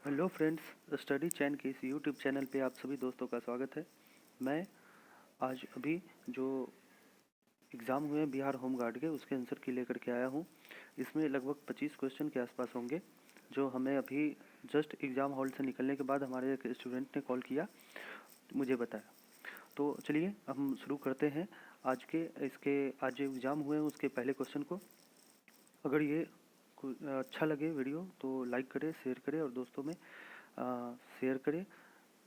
Hello friends, study चैन के इस YouTube channel पे आप सभी दोस्तों का स्वागत है। मैं आज अभी जो एग्ज़ाम हुए हैं बिहार होम गार्ड के, उसके आंसर की लेकर के आया हूँ। इसमें लगभग 25 क्वेश्चन के आसपास होंगे, जो हमें अभी जस्ट एग्ज़ाम हॉल से निकलने के बाद हमारे एक स्टूडेंट ने कॉल किया, मुझे बताया। तो चलिए हम शुरू करते हैं आज जो एग्ज़ाम हुए हैं उसके पहले क्वेश्चन को। अगर ये अच्छा लगे वीडियो तो लाइक करें, शेयर करें और दोस्तों में शेयर करें,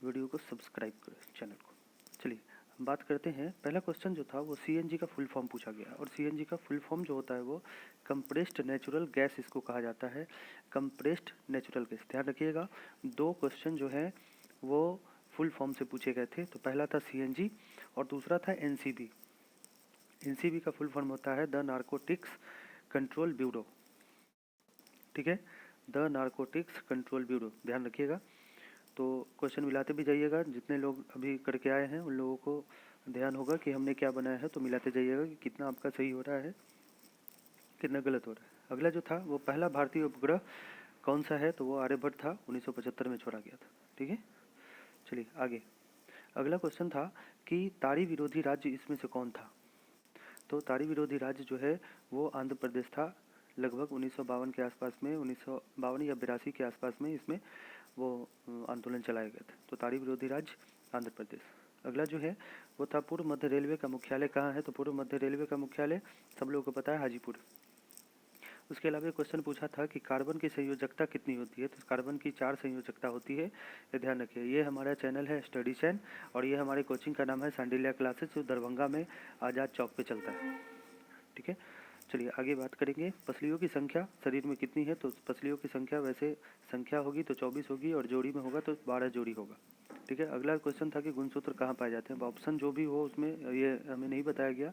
वीडियो को सब्सक्राइब करें चैनल को। चलिए हम बात करते हैं। पहला क्वेश्चन जो था वो सीएनजी का फुल फॉर्म पूछा गया, और सीएनजी का फुल फॉर्म जो होता है वो कंप्रेस्ड नेचुरल गैस इसको कहा जाता है। कंप्रेस्ड नेचुरल गैस, ध्यान रखिएगा। दो क्वेश्चन जो है वो फुल फॉर्म से पूछे गए थे। तो पहला था सीएनजी और दूसरा था एनसीबी। एनसीबी का फुल फॉर्म होता है द नारकोटिक्स कंट्रोल ब्यूरो। ठीक है, द नारकोटिक्स कंट्रोल ब्यूरो, ध्यान रखिएगा। तो क्वेश्चन मिलाते भी जाइएगा। जितने लोग अभी करके आए हैं उन लोगों को ध्यान होगा कि हमने क्या बनाया है, तो मिलाते जाइएगा कि कितना आपका सही हो रहा है, कितना गलत हो रहा है। अगला जो था वो पहला भारतीय उपग्रह कौन सा है, तो वो आर्यभट्ट था, 1975 में छोड़ा गया था। ठीक है, चलिए आगे। अगला क्वेश्चन था कि ताड़ी विरोधी राज्य इसमें से कौन था। तो ताड़ी विरोधी राज्य जो है वो आंध्र प्रदेश था। लगभग 1952 के आसपास में, 1952 या 82 के आसपास में इसमें वो आंदोलन चलाए गए थे। तो ताड़ी विरोधी राज्य आंध्र प्रदेश। अगला जो है वो था पूर्व मध्य रेलवे का मुख्यालय कहाँ है। तो पूर्व मध्य रेलवे का मुख्यालय सब लोगों को पता है, हाजीपुर। उसके अलावा एक क्वेश्चन पूछा था कि कार्बन की संयोजकता कितनी होती है। तो कार्बन की 4 संयोजकता होती है, ये ध्यान रखिए। ये हमारा चैनल है स्टडी चैन, और ये हमारे कोचिंग का नाम है सांडिल्या क्लासेस, जो दरभंगा में आज़ाद चौक पे चलता है। ठीक है, चलिए आगे बात करेंगे। पसलियों की संख्या शरीर में कितनी है। तो पसलियों की संख्या वैसे संख्या होगी तो 24 होगी, और जोड़ी में होगा तो 12 जोड़ी होगा। ठीक है, अगला क्वेश्चन था कि गुणसूत्र कहाँ पाए जाते हैं। ऑप्शन जो भी हो उसमें ये हमें नहीं बताया गया,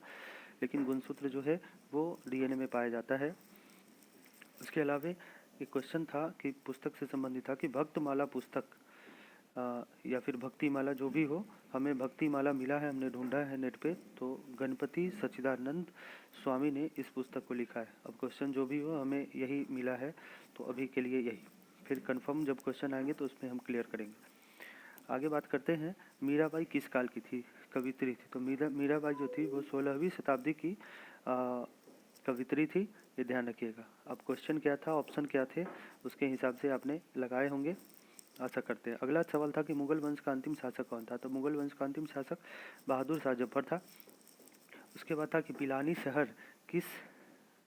लेकिन गुणसूत्र जो है वो डीएनए में पाया जाता है। उसके अलावा एक क्वेश्चन था कि पुस्तक से संबंधित था कि भक्तमाला पुस्तक या फिर भक्तिमाला जो भी हो, हमें भक्तिमाला मिला है, हमने ढूंढा है नेट पे, तो गणपति सच्चिदानंद स्वामी ने इस पुस्तक को लिखा है। अब क्वेश्चन जो भी हो हमें यही मिला है, तो अभी के लिए यही। फिर कंफर्म जब क्वेश्चन आएंगे तो उसमें हम क्लियर करेंगे। आगे बात करते हैं, मीराबाई किस काल की थी, कवित्री थी। तो मीराबाई जो थी वो 16वीं शताब्दी की कवित्री थी, ये ध्यान रखिएगा। अब क्वेश्चन क्या था, ऑप्शन क्या थे, उसके हिसाब से आपने लगाए होंगे, आशा करते हैं। अगला सवाल था कि मुगल वंश का अंतिम शासक कौन था। तो मुगल वंश का अंतिम शासक बहादुर शाह जफर था। उसके बाद था कि पिलानी शहर किस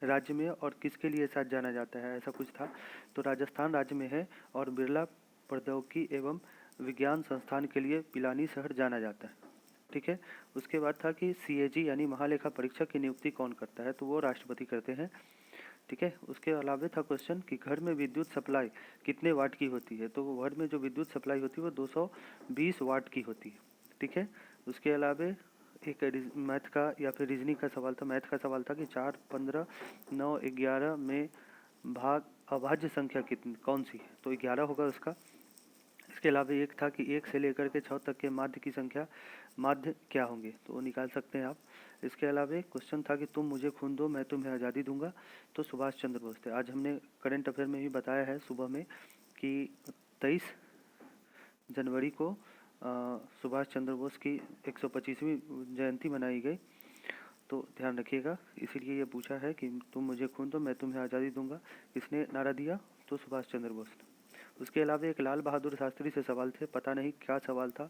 राज्य में और किसके लिए साथ जाना जाता है, ऐसा कुछ था। तो राजस्थान राज्य में है, और बिरला प्रौद्योगिकी एवं विज्ञान संस्थान के लिए पिलानी शहर जाना जाता है। ठीक है, उसके बाद था कि सीएजी यानी महालेखा परीक्षक की नियुक्ति कौन करता है। तो वो राष्ट्रपति करते हैं। ठीक है, उसके अलावा था क्वेश्चन कि घर में विद्युत सप्लाई कितने वाट की होती है। तो घर में जो विद्युत सप्लाई होती है वो 220 वाट की होती है। ठीक है, उसके अलावा एक मैथ का या फिर रीजनिंग का सवाल था। मैथ का सवाल था कि 4, 15, 9, 11 में भाग अभाज्य संख्या कितनी कौन सी है। तो 11 होगा उसका। इसके अलावा एक था कि 1 से लेकर के 6 तक के माध्य की संख्या, माध्य क्या होंगे, तो वो निकाल सकते हैं आप। इसके अलावा क्वेश्चन था कि तुम मुझे खून दो मैं तुम्हें आज़ादी दूंगा। तो सुभाष चंद्र बोस थे। आज हमने करंट अफेयर में भी बताया है सुबह में कि 23 जनवरी को सुभाष चंद्र बोस की 125वीं जयंती मनाई गई। तो ध्यान रखिएगा, इसीलिए ये पूछा है कि तुम मुझे खून दो मैं तुम्हें आज़ादी दूंगा, किसने नारा दिया, तो सुभाष चंद्र बोस ने। उसके अलावा एक लाल बहादुर शास्त्री से सवाल थे, पता नहीं क्या सवाल था,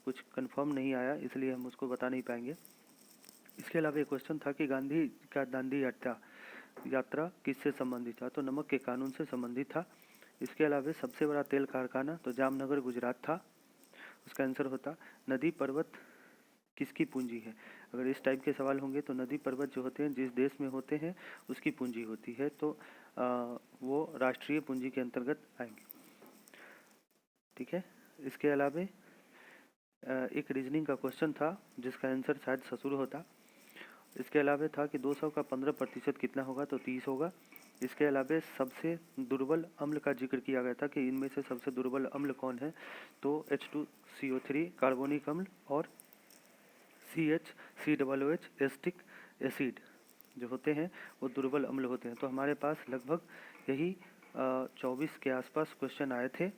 कुछ कंफर्म नहीं आया, इसलिए हम उसको बता नहीं पाएंगे। इसके अलावा एक क्वेश्चन था कि गांधी का दांडी यात्रा किससे संबंधित था। तो नमक के कानून से संबंधित था। इसके अलावा सबसे बड़ा तेल कारखाना तो जामनगर गुजरात था, उसका आंसर होता। नदी पर्वत किसकी पूंजी है। अगर इस टाइप के सवाल होंगे तो नदी पर्वत जो होते हैं जिस देश में होते हैं उसकी पूंजी होती है, तो वो राष्ट्रीय पूंजी के अंतर्गत आएंगे। ठीक है, इसके अलावा एक रीजनिंग का क्वेश्चन था जिसका आंसर शायद ससुर होता। इसके अलावा था कि 200 का 15% कितना होगा, तो 30 होगा। इसके अलावा सबसे दुर्बल अम्ल का जिक्र किया गया था कि इनमें से सबसे दुर्बल अम्ल कौन है। तो H2CO3 कार्बोनिक अम्ल और CH एस्टिक एसिड जो होते हैं वो दुर्बल अम्ल होते हैं। तो हमारे पास लगभग यही 24 के आसपास क्वेश्चन आए थे।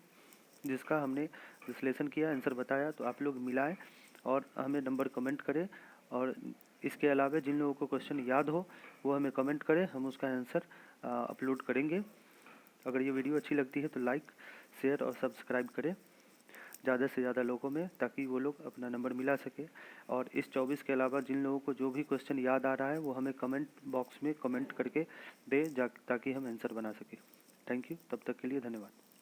जिसका हमने विश्लेषण किया, आंसर बताया, तो आप लोग मिलाएं और हमें नंबर कमेंट करें। और इसके अलावा जिन लोगों को क्वेश्चन याद हो वो हमें कमेंट करें, हम उसका आंसर अपलोड करेंगे। अगर ये वीडियो अच्छी लगती है तो लाइक, शेयर और सब्सक्राइब करें ज़्यादा से ज़्यादा लोगों में, ताकि वो लोग अपना नंबर मिला सके। और इस 24 के अलावा जिन लोगों को जो भी क्वेश्चन याद आ रहा है वो हमें कमेंट बॉक्स में कमेंट करके दे, ताकि हम आंसर बना सकें। थैंक यू, तब तक के लिए धन्यवाद।